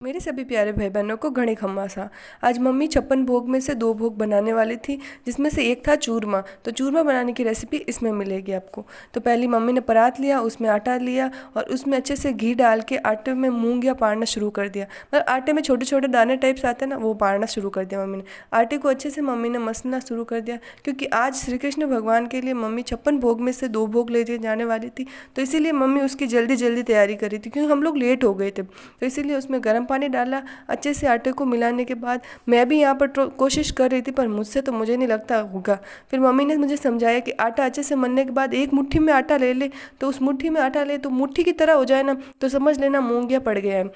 मेरे सभी प्यारे भाई बहनों को घणे खम्मासा। आज मम्मी 56 भोग में से 2 भोग बनाने वाली थी, जिसमें से एक था चूरमा। तो चूरमा बनाने की रेसिपी इसमें मिलेगी आपको। तो पहले मम्मी ने परात लिया, उसमें आटा लिया और उसमें अच्छे से घी डाल के आटे में मूंग या पाड़ना शुरू कर दिया। मतलब आटे में छोटे छोटे दाने टाइप्स आते हैं ना, वो पाड़ना शुरू कर दिया मम्मी ने। आटे को अच्छे से मम्मी ने मसलना शुरू कर दिया, क्योंकि आज श्री कृष्ण भगवान के लिए मम्मी 56 भोग में से 2 भोग ले जाने वाली थी। तो इसीलिए मम्मी उसकी जल्दी जल्दी तैयारी करी थी, क्योंकि हम लोग लेट हो गए थे। तो इसीलिए उसमें गर्म पानी डाला। अच्छे से आटे को मिलाने के बाद मैं भी यहाँ पर कोशिश कर रही थी, पर मुझसे तो मुझे नहीं लगता होगा। फिर मम्मी ने मुझे समझाया कि आटा अच्छे से मलने के बाद एक मुट्ठी में आटा ले ले। तो उस मुट्ठी में आटा ले तो मुट्ठी की तरह हो जाए ना, तो समझ लेना मूंगिया पड़ गया है।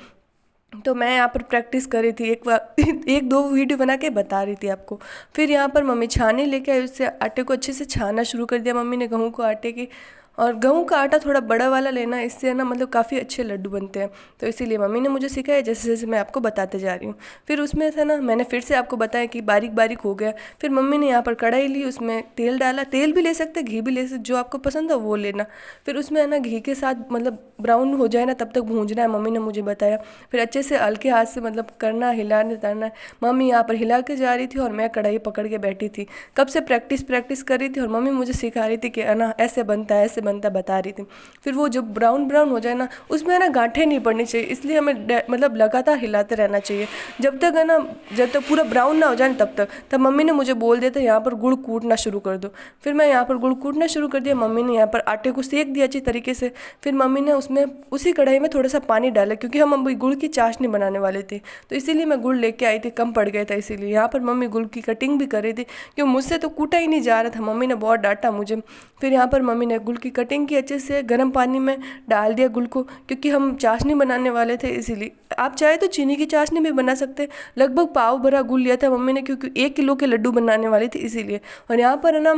तो मैं यहाँ पर प्रैक्टिस कर रही थी, एक बार एक दो वीडियो बना के बता रही थी आपको। फिर यहाँ पर मम्मी छानी लेके आई, उससे आटे को अच्छे से छाना शुरू कर दिया मम्मी ने, गेहूँ को आटे की। और गेहूँ का आटा थोड़ा बड़ा वाला लेना, इससे है ना मतलब काफ़ी अच्छे लड्डू बनते हैं। तो इसीलिए मम्मी ने मुझे सिखाया, जैसे जैसे मैं आपको बताते जा रही हूँ। फिर उसमें से ना मैंने फिर से आपको बताया कि बारीक बारीक हो गया। फिर मम्मी ने यहाँ पर कढ़ाई ली, उसमें तेल डाला। तेल भी ले सकते, घी भी ले सकते, जो आपको पसंद है वो लेना। फिर उसमें है ना घी के साथ मतलब ब्राउन हो जाए ना, तब तक भूंजना है, मम्मी ने मुझे बताया। फिर अच्छे से हल्के हाथ से मतलब करना, हिलाने उतारना है। मम्मी यहाँ पर हिला के जा रही थी और मैं कढ़ाई पकड़ के बैठी थी। कब से प्रैक्टिस प्रैक्टिस कर रही थी और मम्मी मुझे सिखा रही थी कि है ना ऐसे बनता है, ऐसे बनता है, बता रही थी। फिर वो जब ब्राउन ब्राउन हो जाए ना, उसमें है ना गांठें नहीं पड़नी चाहिए, इसलिए हमें मतलब लगातार हिलाते रहना चाहिए जब तक है ना, जब तक पूरा ब्राउन ना हो जाए तब तक। तब मम्मी ने मुझे बोल दिया था यहाँ पर गुड़ कूटना शुरू कर दो। फिर मैं यहाँ पर गुड़ कूटना शुरू कर दिया। मम्मी ने यहाँ पर आटे को सेक दिया अच्छी तरीके से। फिर मम्मी ने उसमें उसी कढ़ाई में थोड़ा सा पानी डाला, क्योंकि हम अभी गुड़ की चाशनी बनाने वाले थे। तो इसीलिए मैं गुड़ लेके आई थी, कम पड़ गया था, इसीलिए यहाँ पर मम्मी गुड़ की कटिंग भी कर रही थी, क्योंकि मुझसे तो कूटा ही नहीं जा रहा था। मम्मी ने बहुत डांटा मुझे। फिर यहाँ पर मम्मी ने गुड़ की कटिंग की अच्छे से, गर्म पानी में डाल दिया गुड़ को, क्योंकि हम चाशनी बनाने वाले थे इसीलिए। आप चाहे तो चीनी की चाशनी भी बना सकते हैं। लगभग पाव भरा गुड़ लिया था मम्मी ने, क्योंकि 1 किलो के लड्डू बनाने वाले थे इसीलिए। और यहाँ पर है ना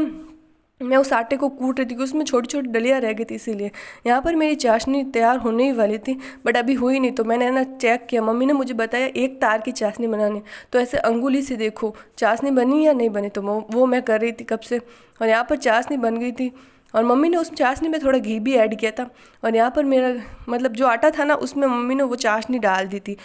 मैं उस आटे को कूट रही थी, क्योंकि उसमें छोटी छोटी डलियाँ रह गई थी, इसीलिए। यहाँ पर मेरी चाशनी तैयार होने ही वाली थी, बट अभी हुई नहीं। तो मैंने है ना चेक किया, मम्मी ने मुझे बताया एक तार की चाशनी बनानी। तो ऐसे अंगुली से देखो चाशनी बनी या नहीं बनी, तो वो मैं कर रही थी कब से। और यहाँ पर चाशनी बन गई थी, और मम्मी ने उस चाशनी में थोड़ा घी भी ऐड किया था। और यहाँ पर मेरा मतलब जो आटा था ना, उसमें मम्मी ने वो चाशनी डाल दी थी।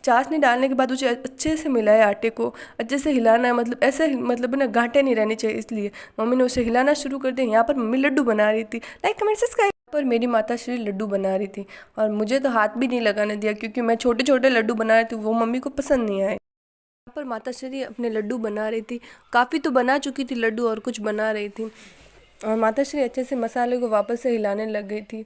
चाशनी डालने के बाद उसे अच्छे से मिलाया, आटे को अच्छे से हिलाना है, मतलब ऐसे मतलब ना गांठें नहीं रहनी चाहिए, इसलिए मम्मी ने उसे हिलाना शुरू कर दिया। यहाँ पर मम्मी लड्डू बना रही थी। Like comment subscribe. पर मेरी माता श्री लड्डू बना रही थी, और मुझे तो हाथ भी नहीं लगाने दिया, क्योंकि मैं छोटे छोटे लड्डू बना रही थी, वो मम्मी को पसंद नहीं आए। यहाँ पर माता श्री अपने लड्डू बना रही थी। काफ़ी तो बना चुकी थी लड्डू, और कुछ बना रही थी। और माता श्री अच्छे से मसाले को वापस से हिलाने लग गई थी।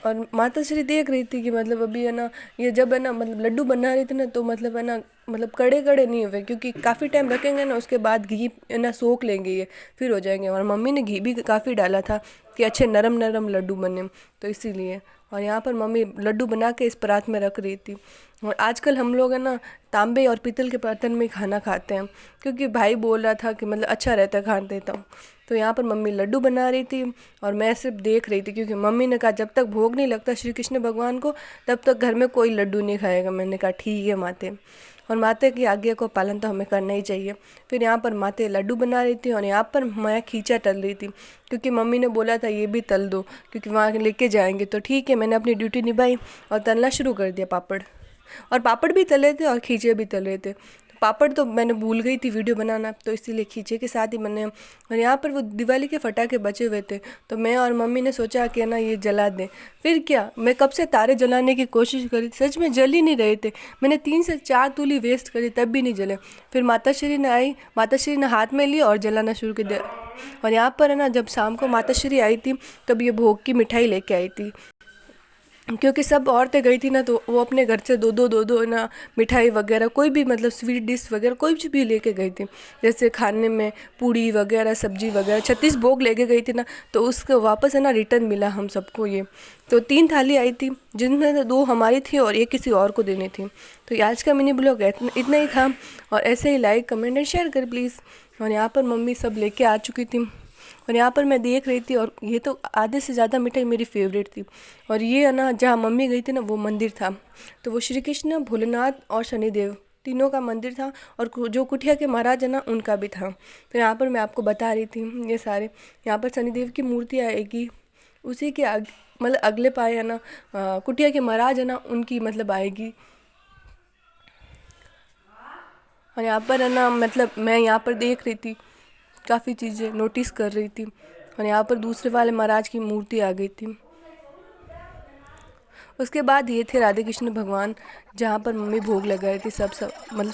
और माता श्री देख रही थी कि मतलब अभी है ना, ये जब है ना मतलब लड्डू बना रही थी ना, तो मतलब है ना मतलब कड़े कड़े नहीं हुए, क्योंकि काफ़ी टाइम रखेंगे ना, उसके बाद घी है ना सोख लेंगे ये, फिर हो जाएंगे। और मम्मी ने घी भी काफ़ी डाला था कि अच्छे नरम नरम लड्डू बने, तो इसीलिए। और यहाँ पर मम्मी लड्डू बना के इस परात में रख रही थी। और आजकल हम लोग है ना तांबे और पीतल के बर्तन में खाना खाते हैं, क्योंकि भाई बोल रहा था कि मतलब अच्छा रहता है खाने देता हूँ। तो यहाँ पर मम्मी लड्डू बना रही थी, और मैं सिर्फ देख रही थी, क्योंकि मम्मी ने कहा जब तक भोग नहीं लगता श्री कृष्ण भगवान को, तब तक घर में कोई लड्डू नहीं खाएगा। मैंने कहा ठीक है माते, और माते की आज्ञा को पालन तो हमें करना ही चाहिए। फिर यहाँ पर माते लड्डू बना रही थी, और यहाँ पर मैं खींचा तल रही थी, क्योंकि मम्मी ने बोला था ये भी तल दो, क्योंकि वहाँ लेके जाएंगे। तो ठीक है, मैंने अपनी ड्यूटी निभाई और तलना शुरू कर दिया पापड़। और पापड़ भी तले थे और खींचे भी तले थे। पापड़ तो मैंने भूल गई थी वीडियो बनाना, तो इसीलिए खींचे के साथ ही बने। और यहाँ पर वो दिवाली के पटाखे बचे हुए थे, तो मैं और मम्मी ने सोचा कि ना ये जला दें। फिर क्या, मैं कब से तारे जलाने की कोशिश करी, सच में जल ही नहीं रहे थे। मैंने 3 से 4 तूली वेस्ट करी, तब भी नहीं जले। फिर माता श्री ने आई, माता श्री ने हाथ में लिया और जलाना शुरू कर दिया। और यहाँ पर है ना जब शाम को माता श्री आई थी, तब ये भोग की मिठाई लेके आई थी, क्योंकि सब औरतें गई थी ना, तो वो अपने घर से दो दो ना मिठाई वगैरह, कोई भी मतलब स्वीट डिश वगैरह कोई भी लेके गई थी। जैसे खाने में पूड़ी वगैरह, सब्जी वगैरह 36 भोग लेके गई थी ना, तो उसको वापस है ना रिटर्न मिला हम सबको ये। तो 3 थाली आई थी, जिनमें से 2 हमारी थी और 1 किसी और को देनी थी। तो आज का मिनी ब्लॉग इतना ही था, और ऐसे ही लाइक कमेंट एंड शेयर करें प्लीज़। और यहाँ पर मम्मी सब लेके आ चुकी थी, और यहाँ पर मैं देख रही थी, और ये तो आधे से ज़्यादा मिठाई मेरी फेवरेट थी। और ये है ना जहाँ मम्मी गई थी ना, वो मंदिर था। तो वो श्री कृष्ण, भोलेनाथ और शनिदेव तीनों का मंदिर था, और जो कुटिया के महाराज है ना, उनका भी था। तो यहाँ पर मैं आपको बता रही थी ये सारे। यहाँ पर शनिदेव की मूर्ति आएगी, उसी के मतलब अगले पाए है ना कुटिया के महाराज है ना, उनकी मतलब आएगी। और यहाँ पर है ना, मतलब मैं यहाँ पर देख रही थी, काफ़ी चीज़ें नोटिस कर रही थी, और यहाँ पर दूसरे वाले महाराज की मूर्ति आ गई थी। उसके बाद ये थे राधे कृष्ण भगवान, जहाँ पर मम्मी भोग लगा रही थी, सब मतलब